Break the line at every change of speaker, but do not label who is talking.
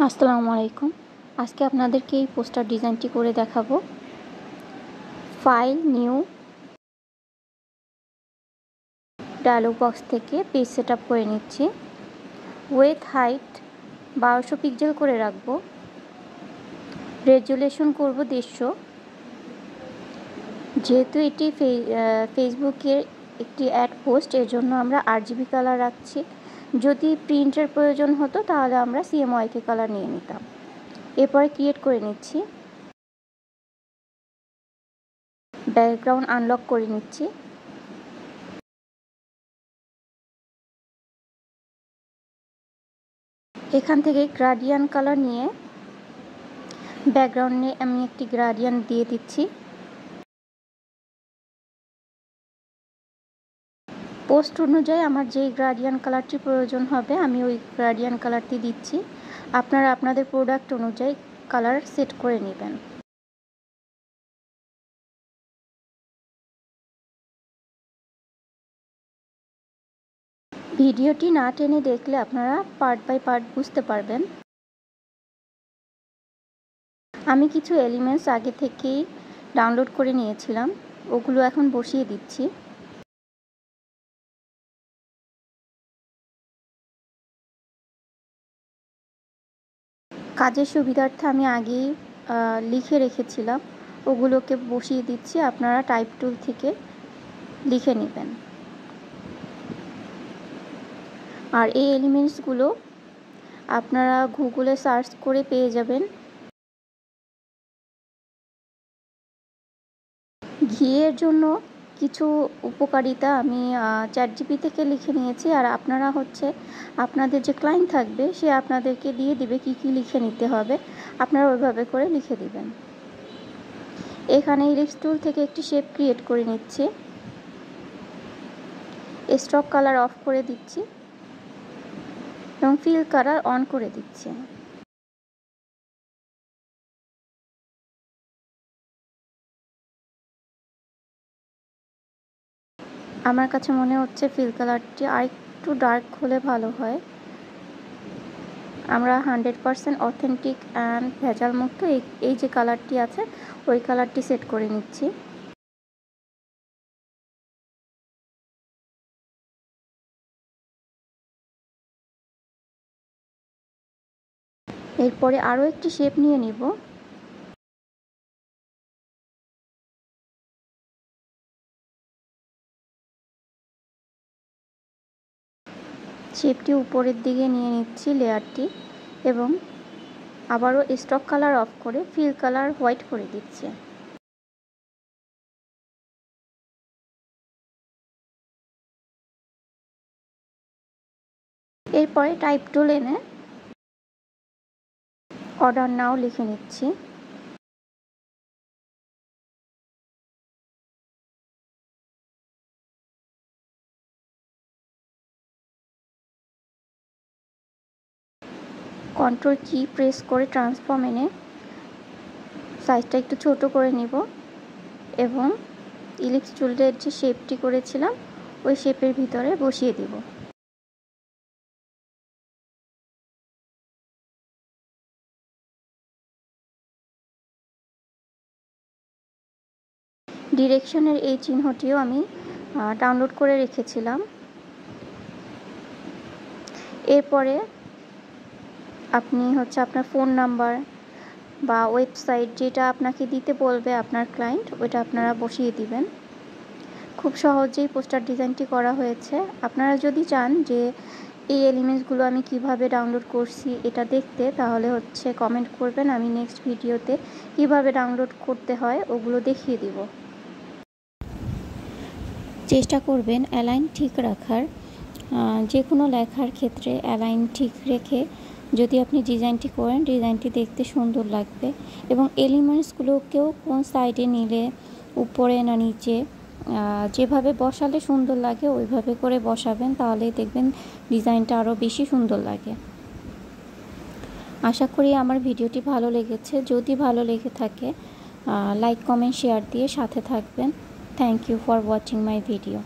আসসালামু আলাইকুম। আজকে আপনাদেরকে এই পোস্টার ডিজাইনটি করে দেখাবো। ফাইল নিউ ডায়লগ বক্স থেকে পেজ সেটআপ করে নিচ্ছি। উইডথ হাইট 1200 পিক্সেল করে রাখবো। রেজুলেশন করব 150। যেহেতু এটি ফেসবুকের একটি অ্যাড পোস্ট, এর জন্য আমরা RGB কালার রাখছি। যদি প্রিন্টের প্রয়োজন হতো তাহলে আমরা CMYK কালার নিয়ে নিতাম। এরপরে ক্রিয়েট করে নিচ্ছি। ব্যাকগ্রাউন্ড আনলক করে নিচ্ছি। এখান থেকে গ্রাডিয়ান্ট কালার নিয়ে ব্যাকগ্রাউন্ডে আমি একটি গ্রাডিয়ান্ট দিয়ে দিচ্ছি। পোস্ট অনুযায়ী আমার যেই গ্রাডিয়ান্ট কালারটি প্রয়োজন হবে আমি ওই গ্রাডিয়ান্ট কালারটি দিচ্ছি। আপনারা আপনাদের প্রোডাক্ট অনুযায়ী কালার সেট করে নেবেন। ভিডিওটি না টেনে দেখলে আপনারা পার্ট বাই পার্ট বুঝতে পারবেন। আমি কিছু এলিমেন্টস আগে থেকেই ডাউনলোড করে নিয়েছিলাম, ওগুলো এখন বসিয়ে দিচ্ছি। কাজের সুবিধার্থে আমি আগেই লিখে রেখেছিলাম, ওগুলোকে বসিয়ে দিচ্ছি। আপনারা টাইপ টুল থেকে লিখে নেবেন। আর এই এলিমেন্টসগুলো আপনারা গুগলে সার্চ করে পেয়ে যাবেন। ঘিয়ের জন্য কিছু উপকারিতা আমি ChatGPT থেকে লিখে নিয়েছি। আর আপনারা আপনাদের যে ক্লায়েন্ট থাকবে সে আপনাদেরকে দিয়ে দিবে কি কি লিখে নিতে হবে, আপনারা ওইভাবে করে লিখে দিবেন। এখানে ইলিপস টুল থেকে একটি শেপ ক্রিয়েট করে নিচ্ছি। স্ট্রোক কালার অফ করে দিচ্ছি এবং ফিল কালার অন করে দিচ্ছি। আমার কাছে মনে হচ্ছে ফিল কালারটি আরেকটু ডার্ক হলে ভালো হয়। আমরা 100% অথেন্টিক অ্যান্ড ভেজাল মুক্ত এই যে কালারটি আছে ওই কালারটি সেট করে নিচ্ছি। এরপরে আরও একটি শেপ নিয়ে নিব। শেপটি উপরের দিকে নিয়ে নিচ্ছি লেয়ারটি, এবং আবারও স্ট্রোক কালার অফ করে ফিল কালার হোয়াইট করে দিচ্ছি। এরপরে টাইপ টুল এনে অর্ডার নাও লিখে নিচ্ছি। কন্ট্রোল কি প্রেস করে ট্রান্সফর্ম এনে সাইজটা একটু ছোট করে নিব এবং ইলিপস টুলের যে শেপটি করেছিলাম ওই শেপের ভিতরে বসিয়ে দিব। ডিরেকশনের এই চিহ্নটিও আমি ডাউনলোড করে রেখেছিলাম। এরপরে আপনি আপনার ফোন নাম্বার বা ওয়েবসাইট যেটা আপনাকে দিতে বলবে আপনার ক্লায়েন্ট, ওইটা আপনারা বসিয়ে দিবেন। খুব সহজেই পোস্টার ডিজাইনটি করা হয়েছে। আপনারা যদি চান যে এই এলিমেন্টসগুলো আমি কিভাবে ডাউনলোড করছি এটা দেখতে, তাহলে কমেন্ট করবেন। আমি নেক্সট ভিডিওতে কিভাবে ডাউনলোড করতে হয় ওগুলো দেখিয়ে দিব। চেষ্টা করবেন অ্যালাইন ঠিক রাখার। যে কোনো লেখার ক্ষেত্রে অ্যালাইন ঠিক রেখে যদি আপনি ডিজাইনটি করেন, ডিজাইনটি দেখতে সুন্দর লাগবে। এবং এলিমেন্টসগুলোকেও কোন সাইডে নিলে, উপরে না নিচে, যেভাবে বসালে সুন্দর লাগে ওইভাবে করে বসাবেন, তাহলেই দেখবেন ডিজাইনটা আরও বেশি সুন্দর লাগে। আশা করি আমার ভিডিওটি ভালো লেগেছে। যদি ভালো লেগে থাকে লাইক, কমেন্ট, শেয়ার দিয়ে সাথে থাকবেন। Thank you for watching my video.